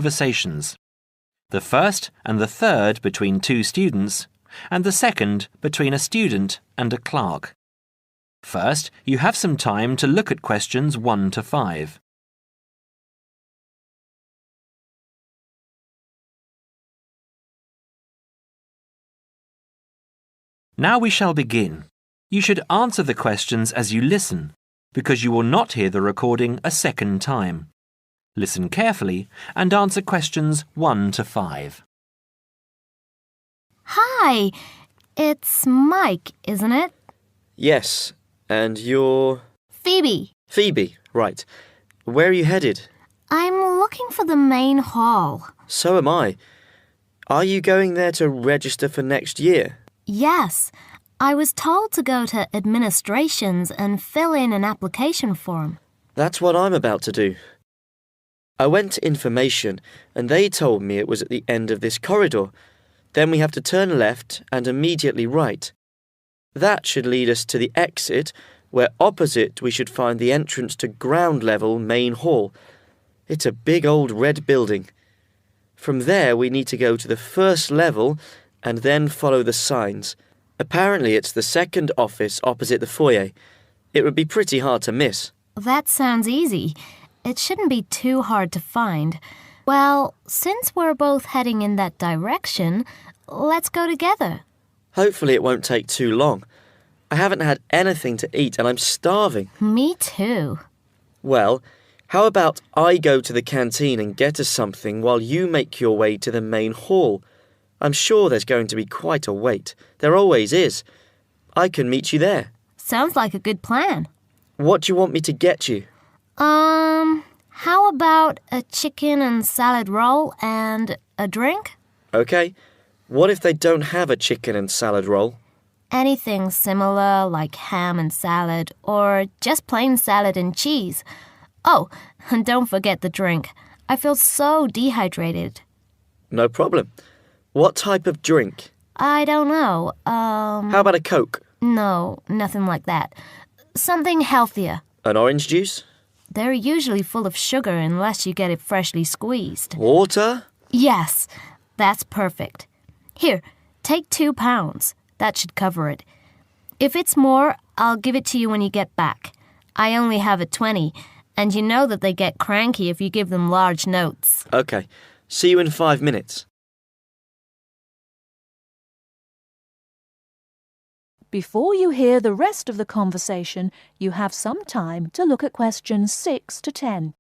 conversations. The first and the third between two students, and the second between a student and a clerk. First, you have some time to look at questions 1 to 5. Now we shall begin. You should answer the questions as you listen, because you will not hear the recording a second time. Listen carefully and answer questions 1 to 5. Hi, it's Mike, isn't it? Yes, and you're... Phoebe. Phoebe, right. Where are you headed? I'm looking for the main hall. So am I. Are you going there to register for next year? Yes, I was told to go to administrations and fill in an application form. That's what I'm about to do. I went to information and they told me it was at the end of this corridor. Then we have to turn left and immediately right. That should lead us to the exit, where opposite we should find the entrance to ground level main hall. It's a big old red building. From there we need to go to the first level and then follow the signs. Apparently it's the second office opposite the foyer. It would be pretty hard to miss. That sounds easy. It shouldn't be too hard to find. Well, since we're both heading in that direction, let's go together. Hopefully it won't take too long. I haven't had anything to eat and I'm starving. Me too. Well, how about I go to the canteen and get us something while you make your way to the main hall? I'm sure there's going to be quite a wait. There always is. I can meet you there. Sounds like a good plan. What do you want me to get you? How about a chicken and salad roll and a drink? Okay. What if they don't have a chicken and salad roll? Anything similar like ham and salad or just plain salad and cheese. Oh, and don't forget the drink. I feel so dehydrated. No problem. What type of drink? I don't know. How about a Coke? No, nothing like that. Something healthier. An orange juice? They're usually full of sugar unless you get it freshly squeezed. Water? Yes, that's perfect. Here, take £2. That should cover it. If it's more, I'll give it to you when you get back. I only have a 20, and you know that they get cranky if you give them large notes. Okay. See you in 5 minutes. Before you hear the rest of the conversation, you have some time to look at questions 6 to 10.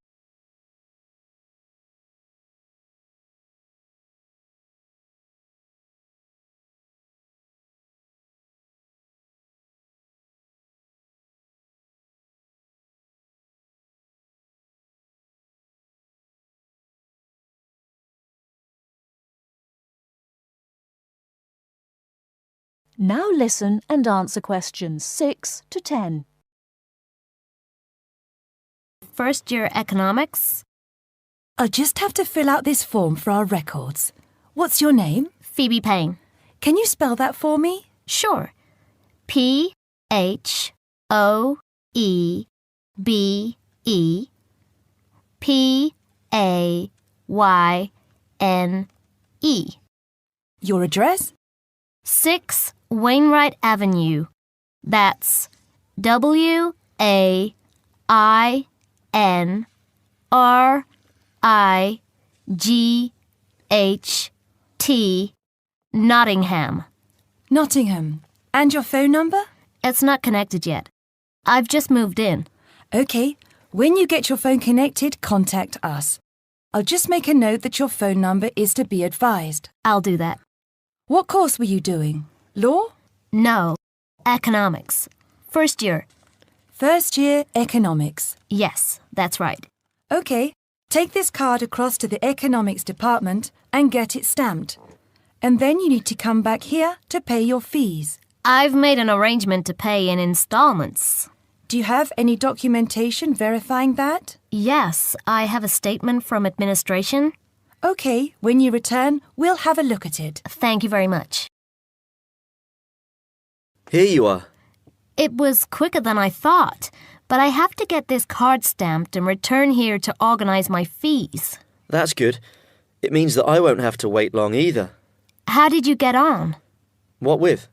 Now listen and answer questions 6 to 10. First year economics. I'll just have to fill out this form for our records. What's your name? Phoebe Payne. Can you spell that for me? Sure. P-H-O-E-B-E-P-A-Y-N-E. Your address? 6 Wainwright Avenue. That's W-A-I-N-R-I-G-H-T, Nottingham. Nottingham. And your phone number? It's not connected yet. I've just moved in. Okay. When you get your phone connected, contact us. I'll just make a note that your phone number is to be advised. I'll do that. What course were you doing? Law? No, economics. First year. First year economics. Yes, that's right. Okay. Take this card across to the economics department and get it stamped. And then you need to come back here to pay your fees. I've made an arrangement to pay in installments. Do you have any documentation verifying that? Yes, I have a statement from administration. Okay, when you return, we'll have a look at it. Thank you very much. Here you are. It was quicker than I thought, but I have to get this card stamped and return here to organize my fees. That's good. It means that I won't have to wait long either. How did you get on? What with?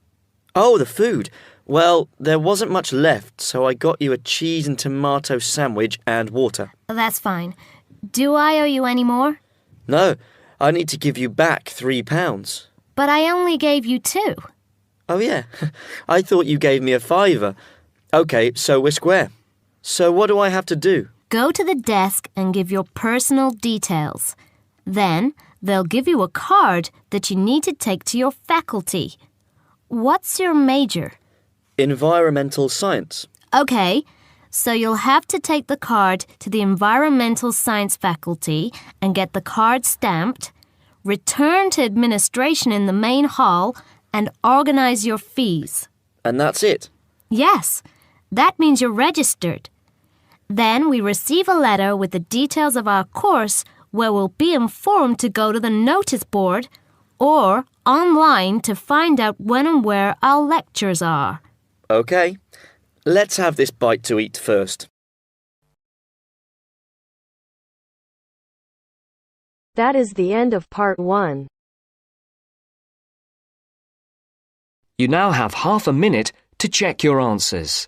Oh, the food. Well, there wasn't much left, so I got you a cheese and tomato sandwich and water. That's fine. Do I owe you any more? No, I need to give you back £3. But I only gave you 2. Oh, yeah. I thought you gave me a £5. OK, so we're square. So what do I have to do? Go to the desk and give your personal details. Then they'll give you a card that you need to take to your faculty. What's your major? Environmental science. Okay, so you'll have to take the card to the environmental science faculty and get the card stamped, return to administration in the main hall, and organize your fees. And that's it? Yes, that means you're registered. Then we receive a letter with the details of our course where we'll be informed to go to the notice board or online to find out when and where our lectures are. OK. Let's have this bite to eat first. That is the end of part 1. You now have half a minute to check your answers.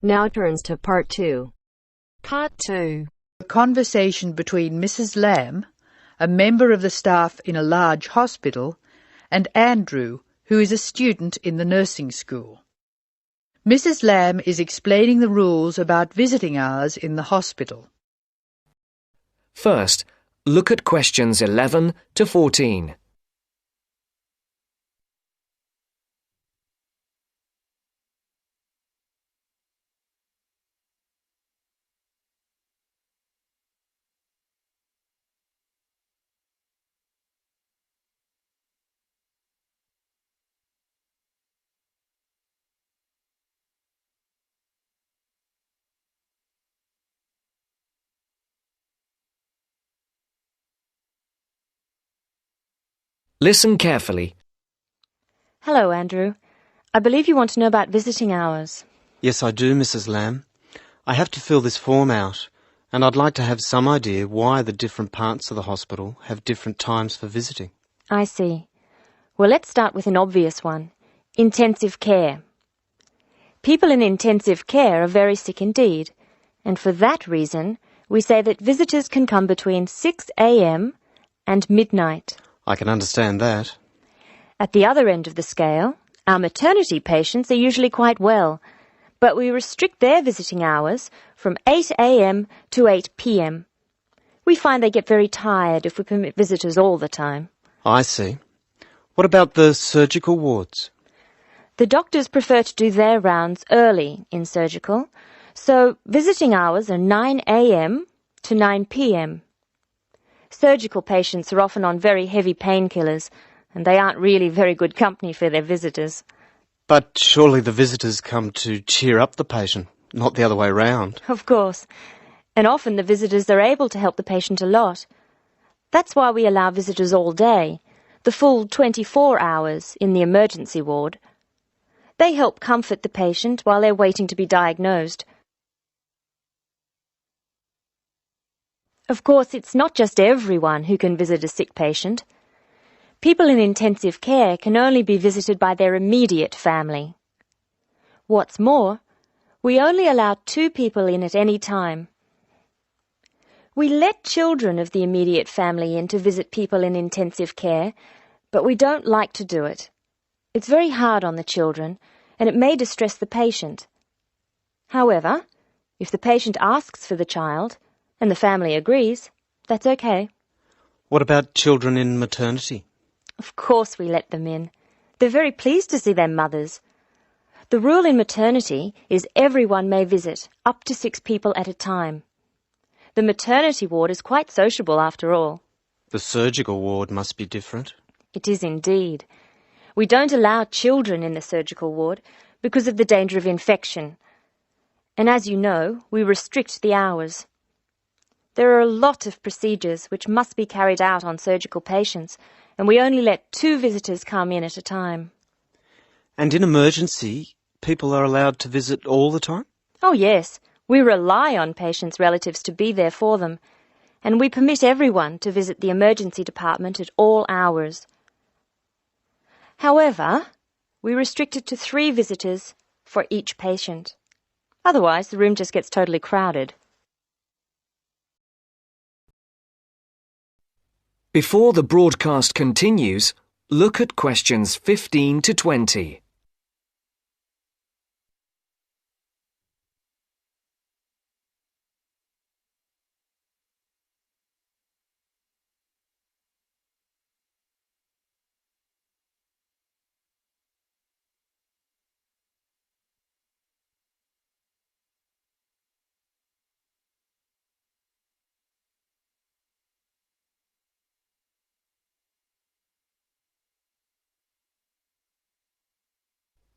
Now turns to part 2. Part 2. A conversation between Mrs. Lamb, a member of the staff in a large hospital, and Andrew, who is a student in the nursing school. Mrs. Lamb is explaining the rules about visiting hours in the hospital. First, look at questions 11 to 14. Listen carefully. Hello, Andrew. I believe you want to know about visiting hours. Yes, I do, Mrs. Lamb. I have to fill this form out, and I'd like to have some idea why the different parts of the hospital have different times for visiting. I see. Well, let's start with an obvious one. Intensive care. People in intensive care are very sick indeed, and for that reason, we say that visitors can come between 6 a.m. and midnight. I can understand that. At the other end of the scale, our maternity patients are usually quite well, but we restrict their visiting hours from 8 a.m. to 8 p.m. We find they get very tired if we permit visitors all the time. I see. What about the surgical wards? The doctors prefer to do their rounds early in surgical, so visiting hours are 9 a.m. to 9 p.m. Surgical patients are often on very heavy painkillers, and they aren't really very good company for their visitors. But surely the visitors come to cheer up the patient, not the other way round. Of course. And often the visitors are able to help the patient a lot. That's why we allow visitors all day, the full 24 hours in the emergency ward. They help comfort the patient while they're waiting to be diagnosed. Of course, it's not just everyone who can visit a sick patient. People in intensive care can only be visited by their immediate family. What's more, we only allow 2 people in at any time. We let children of the immediate family in to visit people in intensive care, but we don't like to do it. It's very hard on the children, and it may distress the patient. However, if the patient asks for the child, and the family agrees, that's okay. What about children in maternity? Of course we let them in. They're very pleased to see their mothers. The rule in maternity is everyone may visit, up to 6 people at a time. The maternity ward is quite sociable after all. The surgical ward must be different. It is indeed. We don't allow children in the surgical ward because of the danger of infection. And as you know, we restrict the hours. There are a lot of procedures which must be carried out on surgical patients, and we only let 2 visitors come in at a time. And in emergency, people are allowed to visit all the time? Oh yes, we rely on patients' relatives to be there for them, and we permit everyone to visit the emergency department at all hours. However, we restrict it to 3 visitors for each patient. Otherwise, the room just gets totally crowded. Before the broadcast continues, look at questions 15 to 20.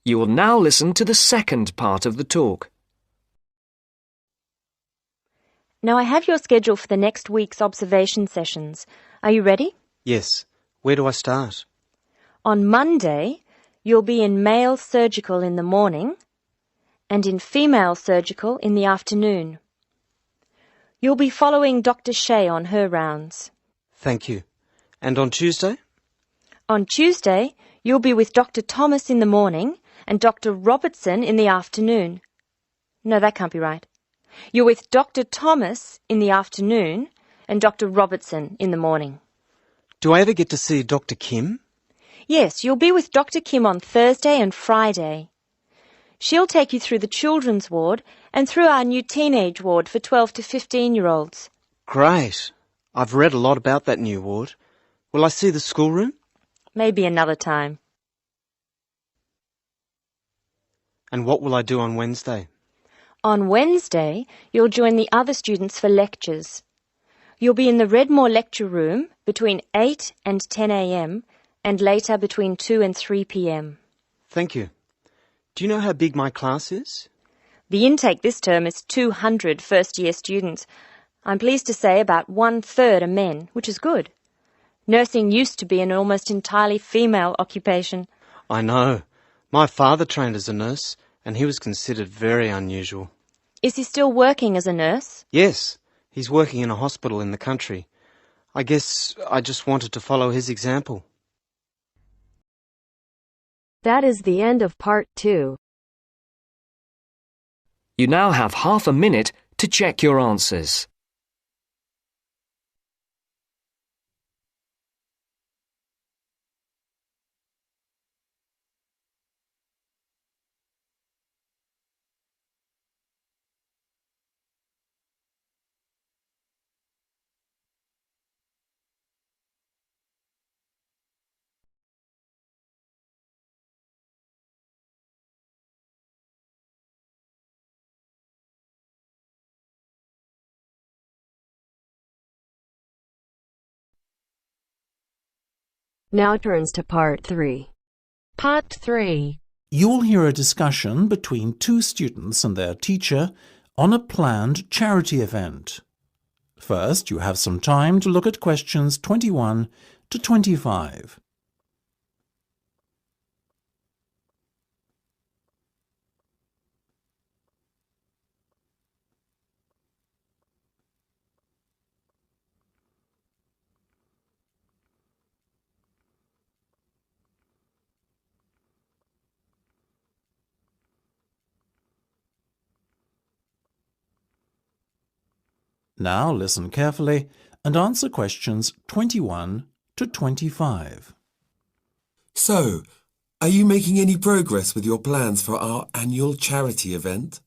You will now listen to the second part of the talk. Now I have your schedule for the next week's observation sessions. Are you ready? Yes. Where do I start? On Monday, you'll be in male surgical in the morning and in female surgical in the afternoon. You'll be following Dr. Shea on her rounds. Thank you. And on Tuesday? On Tuesday, you'll be with Dr. Thomas in the morning and Dr. Robertson in the afternoon. No, that can't be right. You're with Dr. Thomas in the afternoon and Dr. Robertson in the morning. Do I ever get to see Dr. Kim? Yes, you'll be with Dr. Kim on Thursday and Friday. She'll take you through the children's ward and through our new teenage ward for 12 to 15-year-olds. Great. I've read a lot about that new ward. Will I see the schoolroom? Maybe another time. And what will I do on Wednesday? On Wednesday, you'll join the other students for lectures. You'll be in the Redmore lecture room between 8 and 10 a.m. and later between 2 and 3 p.m. Thank you. Do you know how big my class is? The intake this term is 200 first-year students. I'm pleased to say about 1/3 are men, which is good. Nursing used to be an almost entirely female occupation. I know. My father trained as a nurse, and he was considered very unusual. Is he still working as a nurse? Yes, he's working in a hospital in the country. I guess I just wanted to follow his example. That is the end of part 2. You now have half a minute to check your answers. Now turns to part 3. Part 3. You'll hear a discussion between 2 students and their teacher on a planned charity event. First, you have some time to look at questions 21 to 25. Now listen carefully and answer questions 21 to 25. So, are you making any progress with your plans for our annual charity event?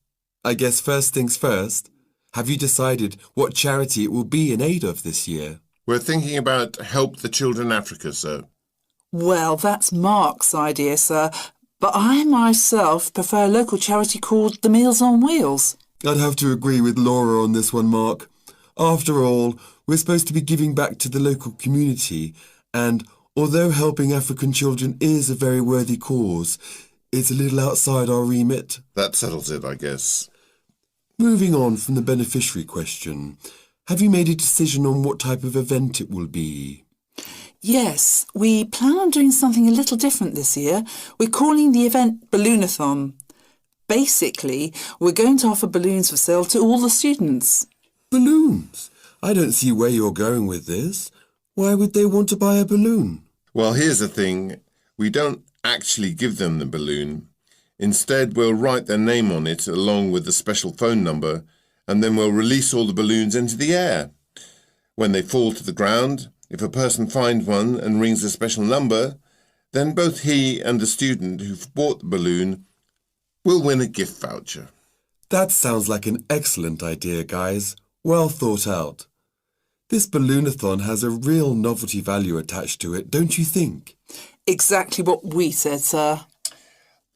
I guess first things first. Have you decided what charity it will be in aid of this year? We're thinking about Help the Children Africa, sir. Well, that's Mark's idea, sir. but I myself prefer a local charity called the Meals on Wheels. I'd have to agree with Laura on this one, Mark. After all, we're supposed to be giving back to the local community, and although helping African children is a very worthy cause, it's a little outside our remit. That settles it, I guess. Moving on from the beneficiary question, have you made a decision on what type of event it will be? Yes, we plan on doing something a little different this year. We're calling the event Balloonathon. Basically, we're going to offer balloons for sale to all the students. Balloons? I don't see where you're going with this. Why would they want to buy a balloon? Well, here's the thing. We don't actually give them the balloon. Instead, we'll write their name on it along with the special phone number, and then we'll release all the balloons into the air. When they fall to the ground, if a person finds one and rings a special number, then both he and the student who've bought the balloon will win a gift voucher. That sounds like an excellent idea, guys. Well thought out. This balloonathon has a real novelty value attached to it, don't you think? Exactly what we said, sir.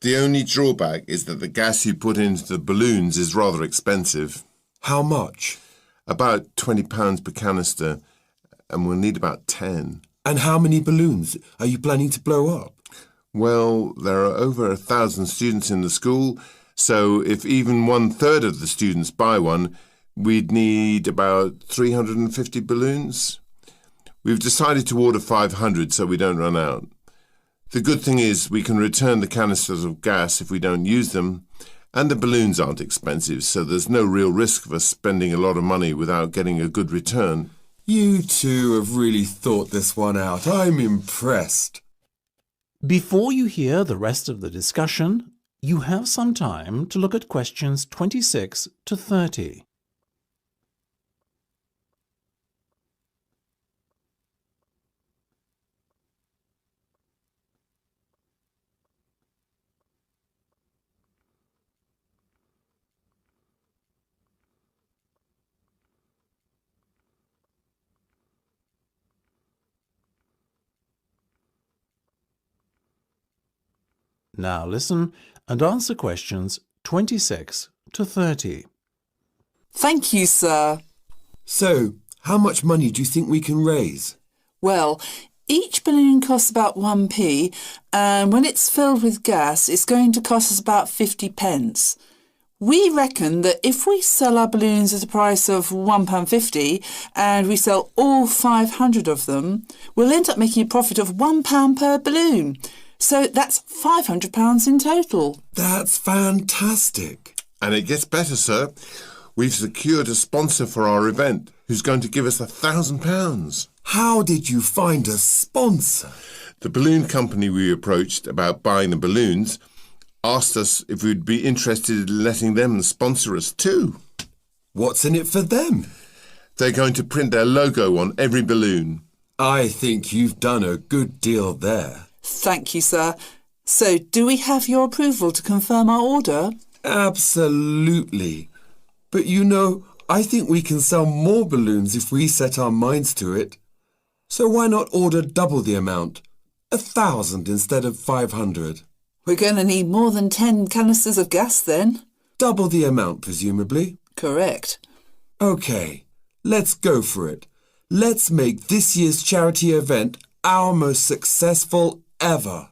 The only drawback is that the gas you put into the balloons is rather expensive. How much? About £20 per canister, and we'll need about 10. And how many balloons are you planning to blow up? Well, there are over 1,000 students in the school, so if even 1/3 of the students buy one, we'd need about 350 balloons. We've decided to order 500 so we don't run out. The good thing is we can return the canisters of gas if we don't use them, and the balloons aren't expensive, so there's no real risk of us spending a lot of money without getting a good return. You two have really thought this one out. I'm impressed. Before you hear the rest of the discussion, you have some time to look at questions 26 to 30. Now listen and answer questions 26 to 30. Thank you, sir. So, how much money do you think we can raise? Well, each balloon costs about 1p, and when it's filled with gas, it's going to cost us about 50 pence. We reckon that if we sell our balloons at a price of £1.50 and we sell all 500 of them, we'll end up making a profit of £1 per balloon. So that's £500 in total. That's fantastic. And it gets better, sir. We've secured a sponsor for our event who's going to give us £1,000. How did you find a sponsor? The balloon company we approached about buying the balloons asked us if we'd be interested in letting them sponsor us too. What's in it for them? They're going to print their logo on every balloon. I think you've done a good deal there. Thank you, sir. So, do we have your approval to confirm our order? Absolutely. But you know, I think we can sell more balloons if we set our minds to it. So why not order double the amount? 1,000 instead of 500. We're going to need more than 10 canisters of gas then. Double the amount, presumably. Correct. OK, let's go for it. Let's make this year's charity event our most successful ever.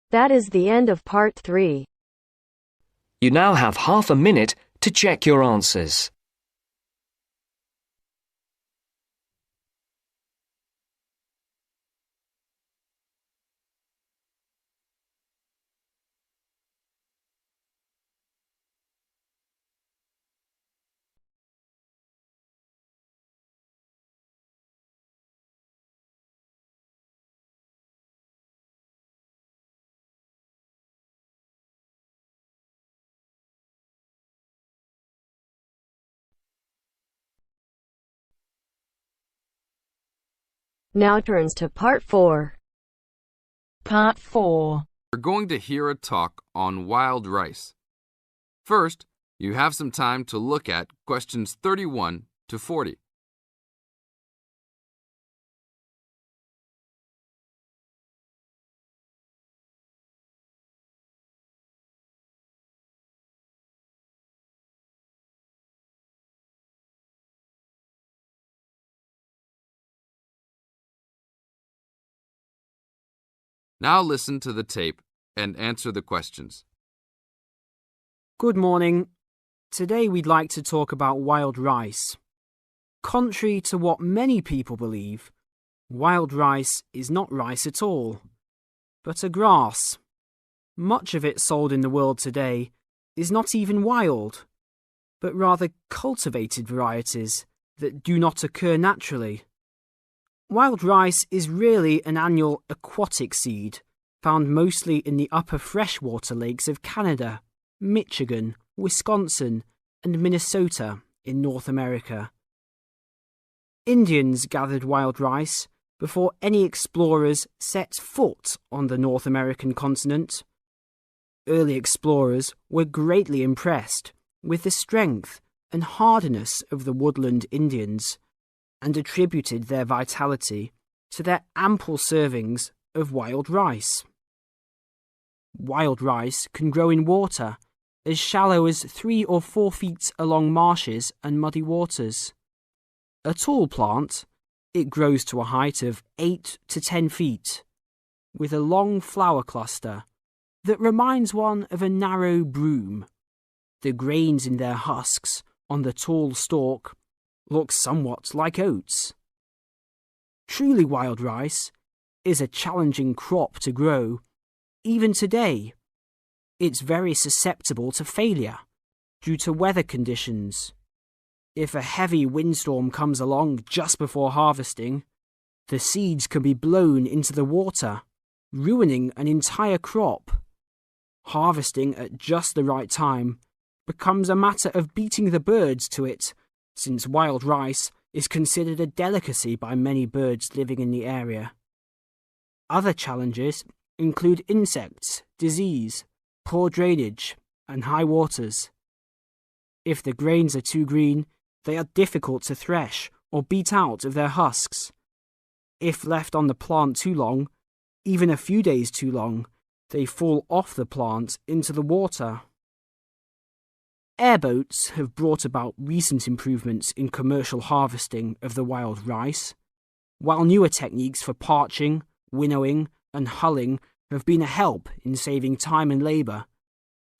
That is the end of part 3. You now have half a minute to check your answers. Now turns to part 4. Part 4. We're going to hear a talk on wild rice. First, you have some time to look at questions 31 to 40. Now listen to the tape and answer the questions. Good morning. Today we'd like to talk about wild rice. Contrary to what many people believe, wild rice is not rice at all, but a grass. Much of it sold in the world today is not even wild, but rather cultivated varieties that do not occur naturally. Wild rice is really an annual aquatic seed found mostly in the upper freshwater lakes of Canada, Michigan, Wisconsin, and Minnesota in North America. Indians gathered wild rice before any explorers set foot on the North American continent. Early explorers were greatly impressed with the strength and hardiness of the woodland Indians and attributed their vitality to their ample servings of wild rice. Wild rice can grow in water as shallow as 3 or 4 feet along marshes and muddy waters. A tall plant, it grows to a height of 8 to 10 feet, with a long flower cluster that reminds one of a narrow broom. The grains in their husks on the tall stalk look somewhat like oats. Truly wild rice is a challenging crop to grow. Even today, it's very susceptible to failure due to weather conditions. If a heavy windstorm comes along just before harvesting, the seeds can be blown into the water, ruining an entire crop. Harvesting at just the right time becomes a matter of beating the birds to it, since wild rice is considered a delicacy by many birds living in the area. Other challenges include insects, disease, poor drainage, and high waters. If the grains are too green, they are difficult to thresh or beat out of their husks. If left on the plant too long, even a few days too long, they fall off the plant into the water. Airboats have brought about recent improvements in commercial harvesting of the wild rice, while newer techniques for parching, winnowing, and hulling have been a help in saving time and labour.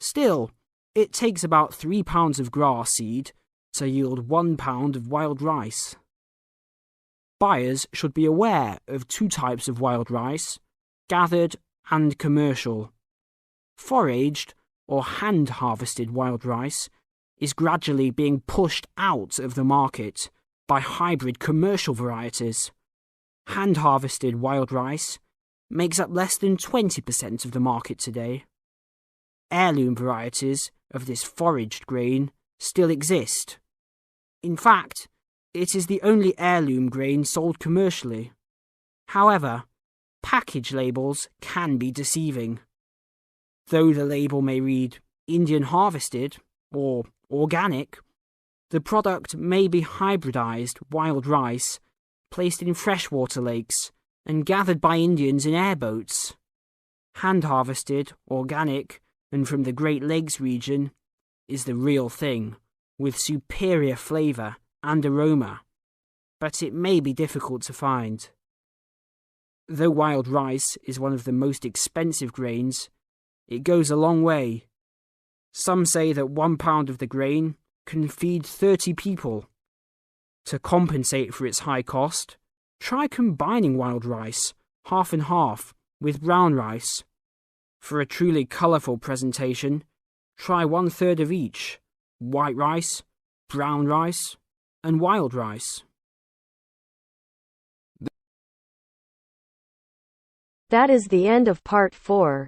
Still, it takes about 3 pounds of grass seed to yield 1 pound of wild rice. Buyers should be aware of 2 types of wild rice, gathered and commercial. Foraged or hand-harvested wild rice is gradually being pushed out of the market by hybrid commercial varieties. Hand-harvested wild rice makes up less than 20% of the market today. Heirloom varieties of this foraged grain still exist. In fact, it is the only heirloom grain sold commercially. However, package labels can be deceiving. Though the label may read Indian harvested or organic, the product may be hybridized wild rice placed in freshwater lakes and gathered by Indians in airboats. Hand-harvested, organic, and from the Great Lakes region is the real thing, with superior flavour and aroma, but it may be difficult to find. Though wild rice is one of the most expensive grains, it goes a long way. Some say that 1 pound of the grain can feed 30 people. To compensate for its high cost, try combining wild rice, half and half, with brown rice. For a truly colourful presentation, try 1/3 of each: white rice, brown rice, and wild rice. That is the end of part 4.